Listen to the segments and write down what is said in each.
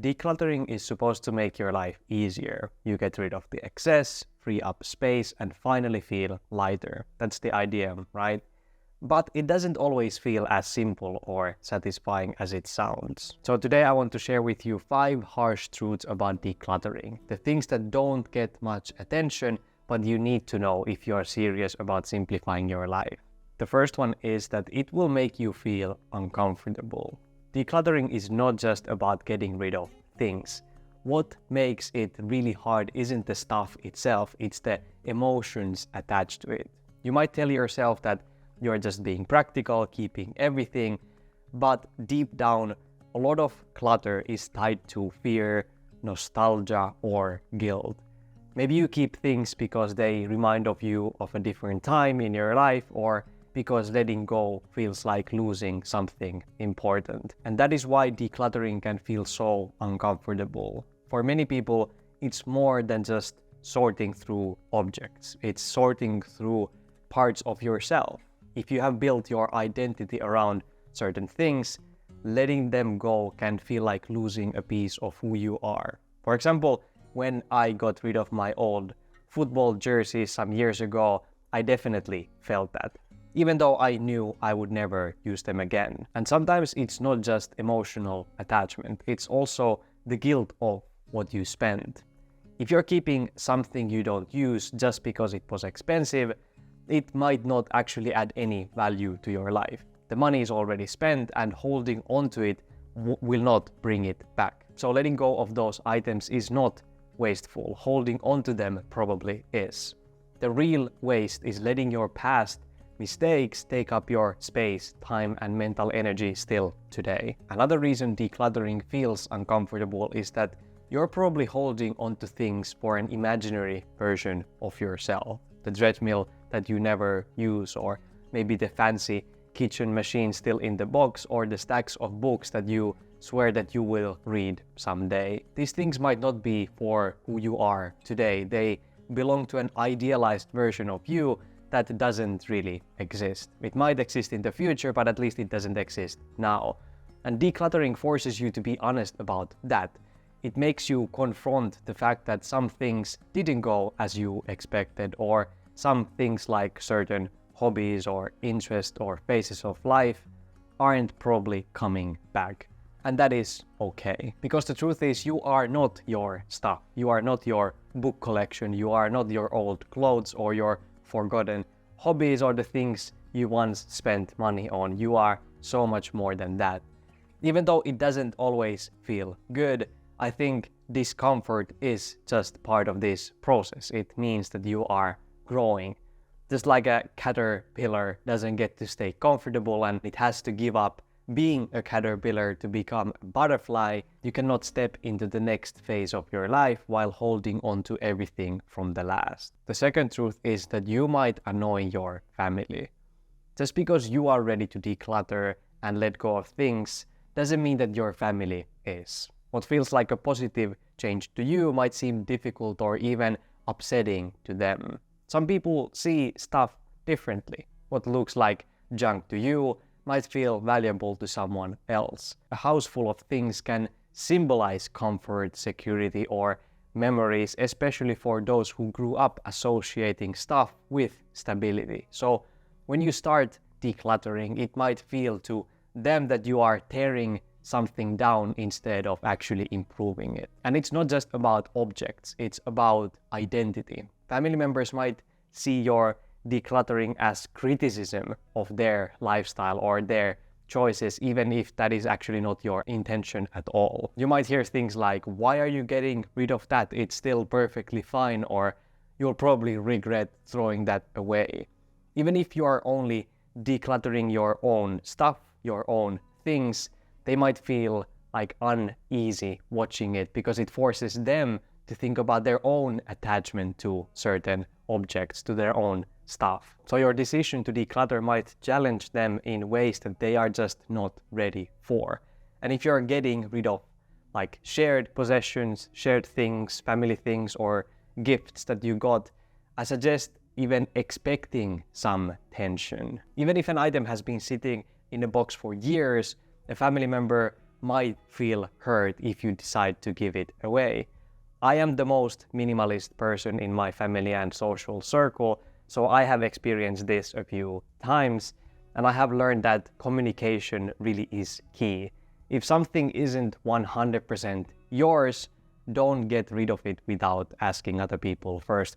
Decluttering is supposed to make your life easier. You get rid of the excess, free up space, and finally feel lighter. That's the idea, right? But it doesn't always feel as simple or satisfying as it sounds. So today I want to share with you 5 harsh truths about decluttering. The things that don't get much attention, but you need to know if you are serious about simplifying your life. The first one is that it will make you feel uncomfortable. Decluttering is not just about getting rid of things. What makes it really hard isn't the stuff itself, it's the emotions attached to it. You might tell yourself that you're just being practical, keeping everything, but deep down, a lot of clutter is tied to fear, nostalgia, or guilt. Maybe you keep things because they remind of you of a different time in your life, or because letting go feels like losing something important. And that is why decluttering can feel so uncomfortable. For many people, it's more than just sorting through objects. It's sorting through parts of yourself. If you have built your identity around certain things, letting them go can feel like losing a piece of who you are. For example, when I got rid of my old football jerseys some years ago, I definitely felt that, even though I knew I would never use them again. And sometimes it's not just emotional attachment, it's also the guilt of what you spend. If you're keeping something you don't use just because it was expensive, it might not actually add any value to your life. The money is already spent and holding on to it will not bring it back. So letting go of those items is not wasteful. Holding on to them probably is. The real waste is letting your past mistakes take up your space, time, and mental energy still today. Another reason decluttering feels uncomfortable is that you're probably holding onto things for an imaginary version of yourself. The treadmill that you never use, or maybe the fancy kitchen machine still in the box, or the stacks of books that you swear that you will read someday. These things might not be for who you are today. They belong to an idealized version of you that doesn't really exist. It might exist in the future, but at least it doesn't exist now. And decluttering forces you to be honest about that. It makes you confront the fact that some things didn't go as you expected, or some things like certain hobbies or interests or phases of life aren't probably coming back. And that is okay. Because the truth is, you are not your stuff. You are not your book collection. You are not your old clothes or your forgotten hobbies or the things you once spent money on. You are so much more than that. Even though it doesn't always feel good, I think discomfort is just part of this process. It means that you are growing. Just like a caterpillar doesn't get to stay comfortable and it has to give up being a caterpillar to become a butterfly, you cannot step into the next phase of your life while holding on to everything from the last. The second truth is that you might annoy your family. Just because you are ready to declutter and let go of things doesn't mean that your family is. What feels like a positive change to you might seem difficult or even upsetting to them. Some people see stuff differently. What looks like junk to you might feel valuable to someone else. A house full of things can symbolize comfort, security, or memories, especially for those who grew up associating stuff with stability. So when you start decluttering, it might feel to them that you are tearing something down instead of actually improving it. And it's not just about objects, it's about identity. Family members might see your decluttering as criticism of their lifestyle or their choices, even if that is actually not your intention at all. You might hear things like, "Why are you getting rid of that? It's still perfectly fine," or "You'll probably regret throwing that away." Even if you are only decluttering your own stuff, your own things, they might feel like uneasy watching it because it forces them to think about their own attachment to certain objects, to their own stuff. So your decision to declutter might challenge them in ways that they are just not ready for. And if you're getting rid of like shared possessions, shared things, family things, or gifts that you got, I suggest even expecting some tension. Even if an item has been sitting in a box for years, a family member might feel hurt if you decide to give it away. I am the most minimalist person in my family and social circle, so I have experienced this a few times, and I have learned that communication really is key. If something isn't 100% yours, don't get rid of it without asking other people first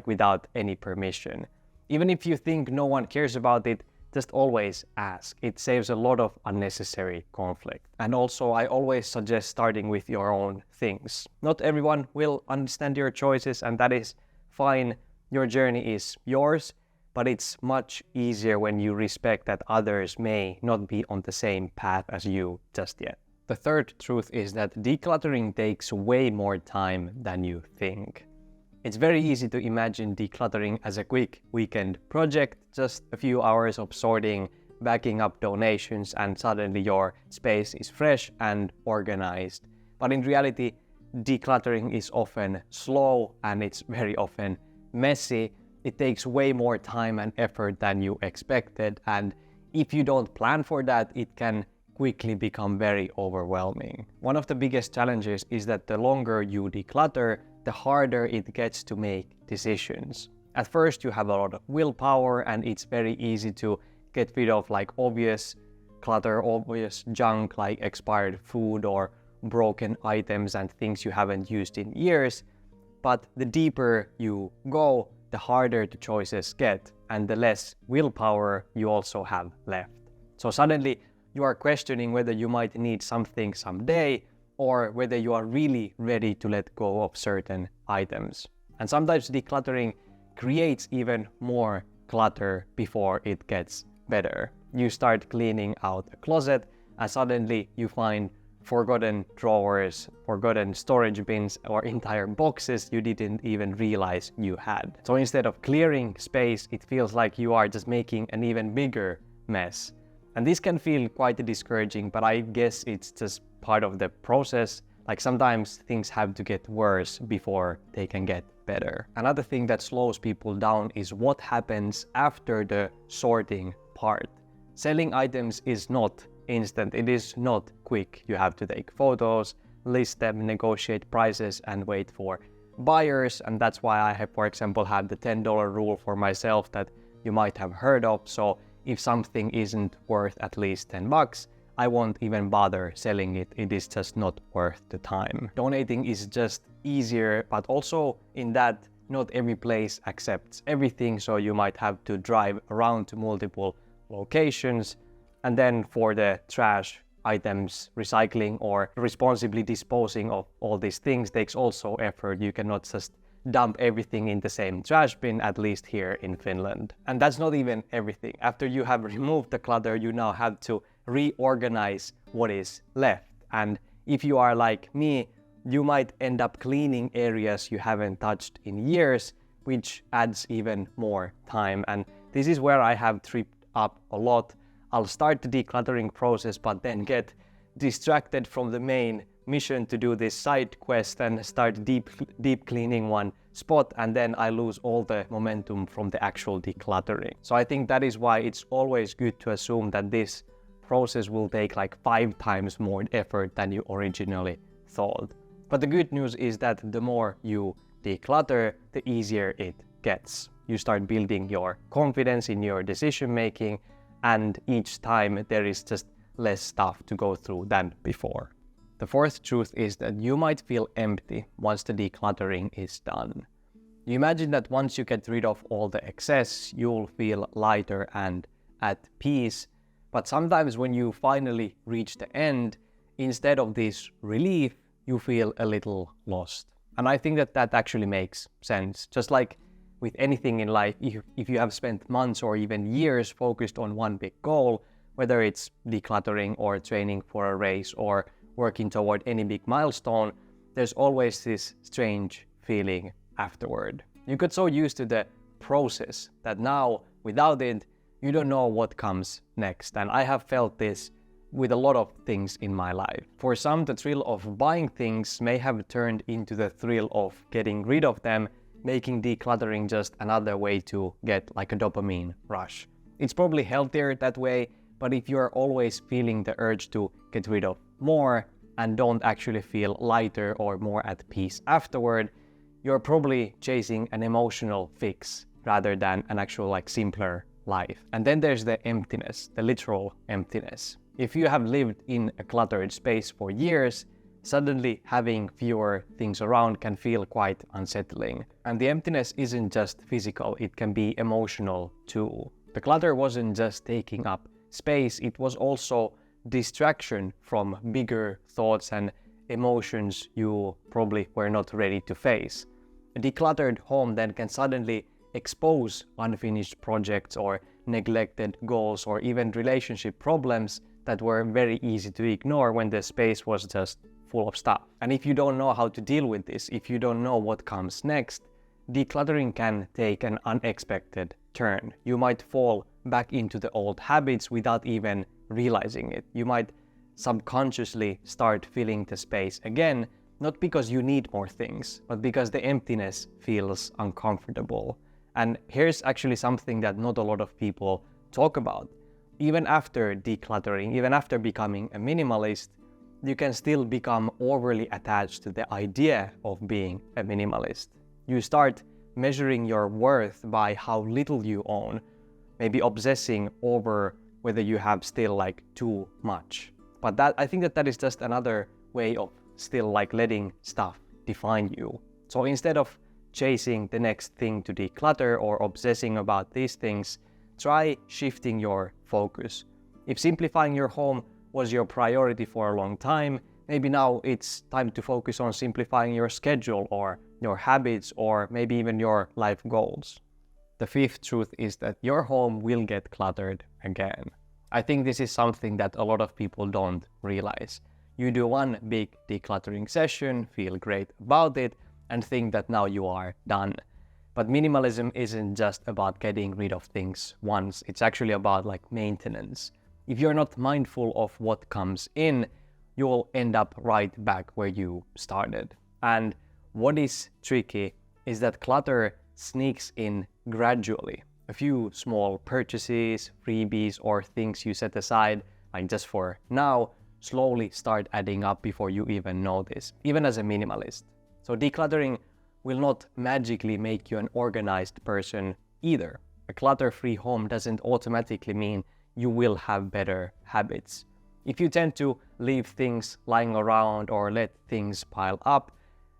without any permission. Even if you think no one cares about it, just always ask. It saves a lot of unnecessary conflict. And also, I always suggest starting with your own things. Not everyone will understand your choices, and that is fine. Your journey is yours, but it's much easier when you respect that others may not be on the same path as you just yet. The third truth is that decluttering takes way more time than you think. It's very easy to imagine decluttering as a quick weekend project, just a few hours of sorting, backing up donations, and suddenly your space is fresh and organized. But in reality, decluttering is often slow and it's very often messy. It takes way more time and effort than you expected, and if you don't plan for that, it can quickly become very overwhelming. One of the biggest challenges is that the longer you declutter, the harder it gets to make decisions. At first you have a lot of willpower and it's very easy to get rid of obvious clutter, obvious junk like expired food or broken items and things you haven't used in years. But the deeper you go, the harder the choices get and the less willpower you also have left. So suddenly you are questioning whether you might need something someday or whether you are really ready to let go of certain items. And sometimes decluttering creates even more clutter before it gets better. You start cleaning out a closet and suddenly you find forgotten drawers, forgotten storage bins, or entire boxes you didn't even realize you had. So instead of clearing space, it feels like you are just making an even bigger mess. And this can feel quite discouraging, but I guess it's just part of the process. Sometimes things have to get worse before they can get better. Another thing that slows people down is what happens after the sorting part. Selling items is not instant, it is not quick. You have to take photos, list them, negotiate prices, and wait for buyers. And that's why I have, for example, had the $10 rule for myself that you might have heard of. So if something isn't worth at least $10, I won't even bother selling it. It is just not worth the time. Donating is just easier, but also in that not every place accepts everything, so you might have to drive around to multiple locations. And then for the trash items, recycling or responsibly disposing of all these things takes also effort. You cannot just dump everything in the same trash bin, at least here in Finland. And that's not even everything. After you have removed the clutter, you now have to reorganize what is left. And if you are like me, you might end up cleaning areas you haven't touched in years, which adds even more time. And this is where I have tripped up a lot. I'll start the decluttering process, but then get distracted from the main mission to do this side quest and start deep cleaning one spot, and then I lose all the momentum from the actual decluttering. So I think that is why it's always good to assume that this process will take 5 times more effort than you originally thought. But the good news is that the more you declutter, the easier it gets. You start building your confidence in your decision making, and each time there is just less stuff to go through than before. The fourth truth is that you might feel empty once the decluttering is done. You imagine that once you get rid of all the excess, you'll feel lighter and at peace. But sometimes when you finally reach the end, instead of this relief, you feel a little lost. And I think that actually makes sense. Just like with anything in life, if you have spent months or even years focused on one big goal, whether it's decluttering or training for a race or working toward any big milestone, there's always this strange feeling afterward. You get so used to the process that now, without it, you don't know what comes next. And I have felt this with a lot of things in my life. For some, the thrill of buying things may have turned into the thrill of getting rid of them, making decluttering just another way to get a dopamine rush. It's probably healthier that way, but if you're always feeling the urge to get rid of more and don't actually feel lighter or more at peace afterward, you're probably chasing an emotional fix rather than an actual simpler life. And then there's the emptiness, the literal emptiness. If you have lived in a cluttered space for years, suddenly having fewer things around can feel quite unsettling. And the emptiness isn't just physical, it can be emotional too. The clutter wasn't just taking up space, it was also distraction from bigger thoughts and emotions you probably were not ready to face. A decluttered home then can suddenly expose unfinished projects or neglected goals or even relationship problems that were very easy to ignore when the space was just full of stuff. And if you don't know how to deal with this, if you don't know what comes next, decluttering can take an unexpected turn. You might fall back into the old habits without even realizing it. You might subconsciously start filling the space again, not because you need more things, but because the emptiness feels uncomfortable. And here's actually something that not a lot of people talk about. Even after decluttering, even after becoming a minimalist, you can still become overly attached to the idea of being a minimalist. You start measuring your worth by how little you own, maybe obsessing over whether you have still too much. But I think that is just another way of still letting stuff define you. So instead of chasing the next thing to declutter or obsessing about these things, try shifting your focus. If simplifying your home was your priority for a long time, maybe now it's time to focus on simplifying your schedule or your habits or maybe even your life goals. The fifth truth is that your home will get cluttered again. I think this is something that a lot of people don't realize. You do one big decluttering session, feel great about it, and think that now you are done. But minimalism isn't just about getting rid of things once, it's actually about maintenance. If you're not mindful of what comes in, you'll end up right back where you started. And what is tricky is that clutter sneaks in gradually. A few small purchases, freebies, or things you set aside, just for now, slowly start adding up before you even notice, even as a minimalist. So decluttering will not magically make you an organized person either. A clutter-free home doesn't automatically mean you will have better habits. If you tend to leave things lying around or let things pile up,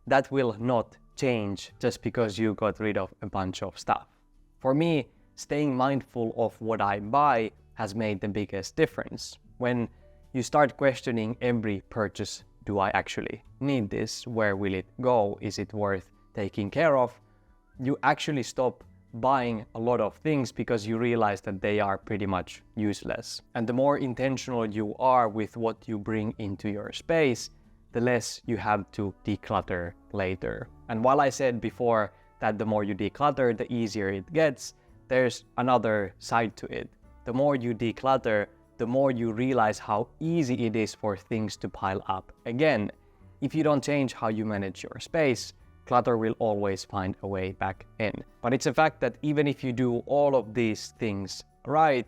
that will not change just because you got rid of a bunch of stuff. For me, staying mindful of what I buy has made the biggest difference. When you start questioning every purchase, do I actually need this? Where will it go? Is it worth taking care of? You actually stop buying a lot of things because you realize that they are pretty much useless. And the more intentional you are with what you bring into your space, the less you have to declutter later. And while I said before that the more you declutter, the easier it gets, there's another side to it. The more you declutter, the more you realize how easy it is for things to pile up again. If you don't change how you manage your space, clutter will always find a way back in. But it's a fact that even if you do all of these things right,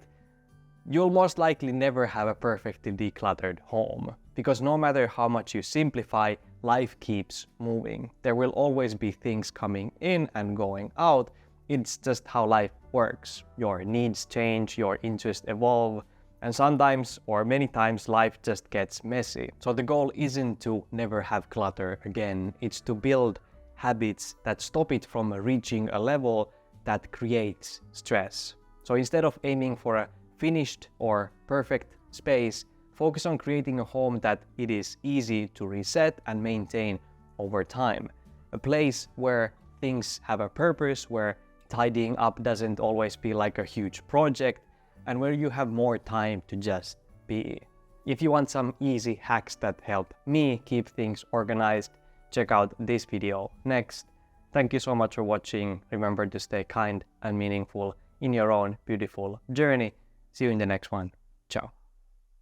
you'll most likely never have a perfectly decluttered home. Because no matter how much you simplify, life keeps moving. There will always be things coming in and going out. It's just how life works. Your needs change, your interests evolve, and sometimes, or many times, life just gets messy. So the goal isn't to never have clutter again, it's to build habits that stop it from reaching a level that creates stress. So instead of aiming for a finished or perfect space, focus on creating a home that it is easy to reset and maintain over time. A place where things have a purpose, where tidying up doesn't always feel like a huge project, and where you have more time to just be. If you want some easy hacks that help me keep things organized, check out this video next. Thank you so much for watching. Remember to stay kind and meaningful in your own beautiful journey. See you in the next one. Ciao.